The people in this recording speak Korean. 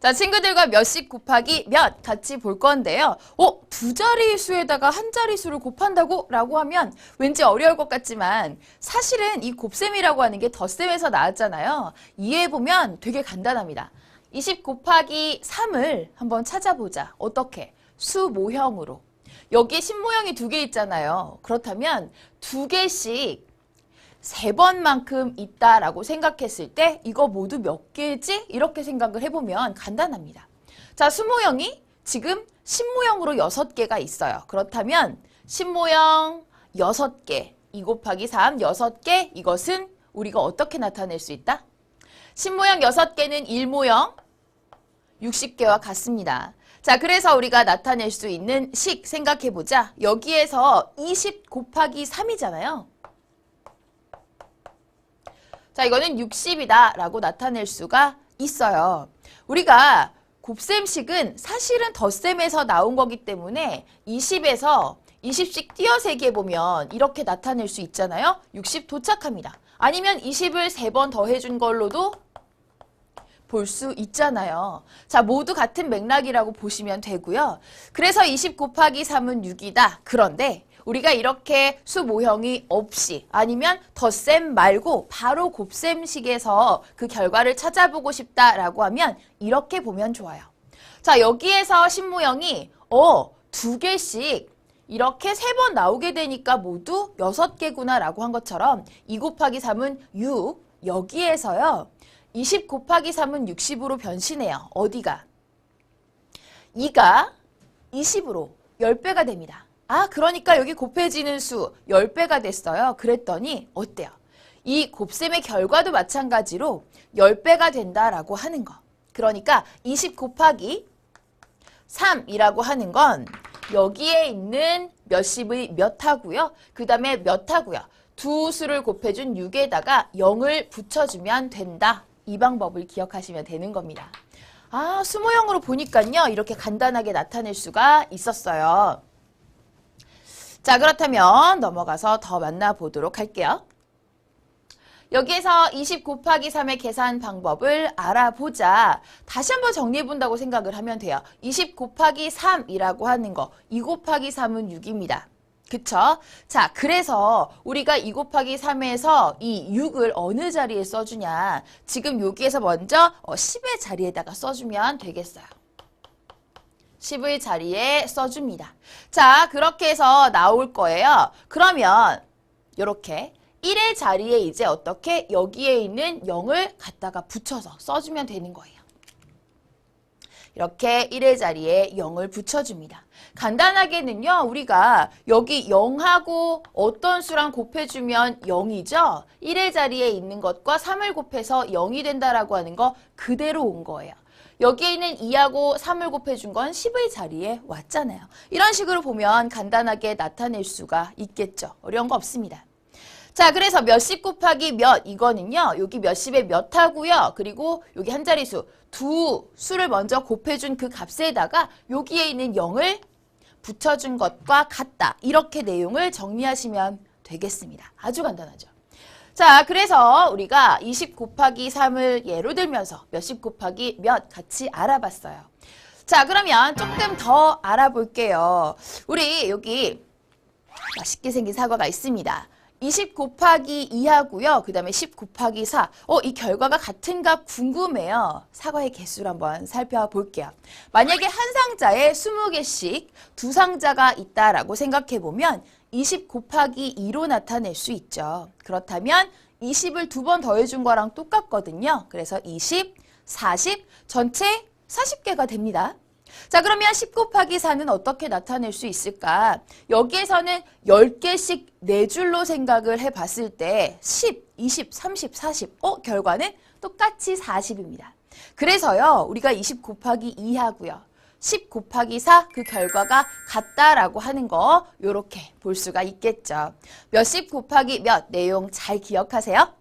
자, 친구들과 몇십 곱하기 몇 같이 볼 건데요. 두 자릿수에다가 한 자릿수를 곱한다고? 라고 하면 왠지 어려울 것 같지만 사실은 이 곱셈이라고 하는 게 덧셈에서 나왔잖아요. 이해해보면 되게 간단합니다. 20 곱하기 3을 한번 찾아보자. 어떻게? 수 모형으로. 여기에 신모형이 두 개 있잖아요. 그렇다면 두 개씩 세 번만큼 있다라고 생각했을 때 이거 모두 몇 개지? 이렇게 생각을 해보면 간단합니다. 자, 수모형이 지금 신모형으로 6개가 있어요. 그렇다면 신모형 6개, 2 곱하기 3, 6개, 이것은 우리가 어떻게 나타낼 수 있다? 신모형 6개는 일모형 60개와 같습니다. 자, 그래서 우리가 나타낼 수 있는 식 생각해보자. 여기에서 20 곱하기 3이잖아요. 자, 이거는 60이다 라고 나타낼 수가 있어요. 우리가 곱셈식은 사실은 덧셈에서 나온 거기 때문에 20에서 20씩 띄어세기 해보면 이렇게 나타낼 수 있잖아요. 60 도착합니다. 아니면 20을 3번 더해준 걸로도 볼 수 있잖아요. 자, 모두 같은 맥락이라고 보시면 되고요. 그래서 20 곱하기 3은 6이다. 그런데 우리가 이렇게 수 모형이 없이 아니면 덧셈 말고 바로 곱셈식에서 그 결과를 찾아보고 싶다라고 하면 이렇게 보면 좋아요. 자, 여기에서 신모형이 두 개씩 이렇게 3번 나오게 되니까 모두 6개구나 라고 한 것처럼 2 곱하기 3은 6, 여기에서요 20 곱하기 3은 60으로 변신해요. 어디가? 2가 20으로 10배가 됩니다. 아, 그러니까 여기 곱해지는 수 10배가 됐어요. 그랬더니 어때요? 이 곱셈의 결과도 마찬가지로 10배가 된다라고 하는 거. 그러니까 20 곱하기 3이라고 하는 건 여기에 있는 몇십의 몇 하고요. 그 다음에 몇 하고요. 두 수를 곱해준 6에다가 0을 붙여주면 된다. 이 방법을 기억하시면 되는 겁니다. 아, 수모형으로 보니까요. 이렇게 간단하게 나타낼 수가 있었어요. 자, 그렇다면 넘어가서 더 만나보도록 할게요. 여기에서 20 곱하기 3의 계산 방법을 알아보자. 다시 한번 정리해본다고 생각을 하면 돼요. 20 곱하기 3이라고 하는 거, 2 곱하기 3은 6입니다. 그쵸? 자, 그래서 우리가 2 곱하기 3에서 이 6을 어느 자리에 써주냐. 지금 여기에서 먼저 10의 자리에다가 써주면 되겠어요. 10의 자리에 써줍니다. 자, 그렇게 해서 나올 거예요. 그러면 이렇게 1의 자리에 이제 어떻게 여기에 있는 0을 갖다가 붙여서 써주면 되는 거예요. 이렇게 1의 자리에 0을 붙여줍니다. 간단하게는요, 우리가 여기 0하고 어떤 수랑 곱해주면 0이죠? 1의 자리에 있는 것과 3을 곱해서 0이 된다라고 하는 거 그대로 온 거예요. 여기에 있는 2하고 3을 곱해준 건 10의 자리에 왔잖아요. 이런 식으로 보면 간단하게 나타낼 수가 있겠죠. 어려운 거 없습니다. 자, 그래서 몇십 곱하기 몇, 이거는요. 여기 몇십에 몇 하고요. 그리고 여기 한 자리수, 두 수를 먼저 곱해준 그 값에다가 여기에 있는 0을 붙여준 것과 같다. 이렇게 내용을 정리하시면 되겠습니다. 아주 간단하죠. 자, 그래서 우리가 20 곱하기 3을 예로 들면서 몇십 곱하기 몇 같이 알아봤어요. 자, 그러면 조금 더 알아볼게요. 우리 여기 맛있게 생긴 사과가 있습니다. 20 곱하기 2하고요. 그 다음에 10 곱하기 4. 이 결과가 같은가 궁금해요. 사과의 개수를 한번 살펴볼게요. 만약에 한 상자에 20개씩 두 상자가 있다라고 생각해보면 20 곱하기 2로 나타낼 수 있죠. 그렇다면 20을 두 번 더해준 거랑 똑같거든요. 그래서 20, 40, 전체 40개가 됩니다. 자, 그러면 10 곱하기 4는 어떻게 나타낼 수 있을까? 여기에서는 10개씩 4줄로 생각을 해봤을 때 10, 20, 30, 40. 결과는 똑같이 40입니다. 그래서요, 우리가 20 곱하기 2 하고요. 10 곱하기 4, 그 결과가 같다라고 하는 거 이렇게 볼 수가 있겠죠. 몇십 곱하기 몇 내용 잘 기억하세요?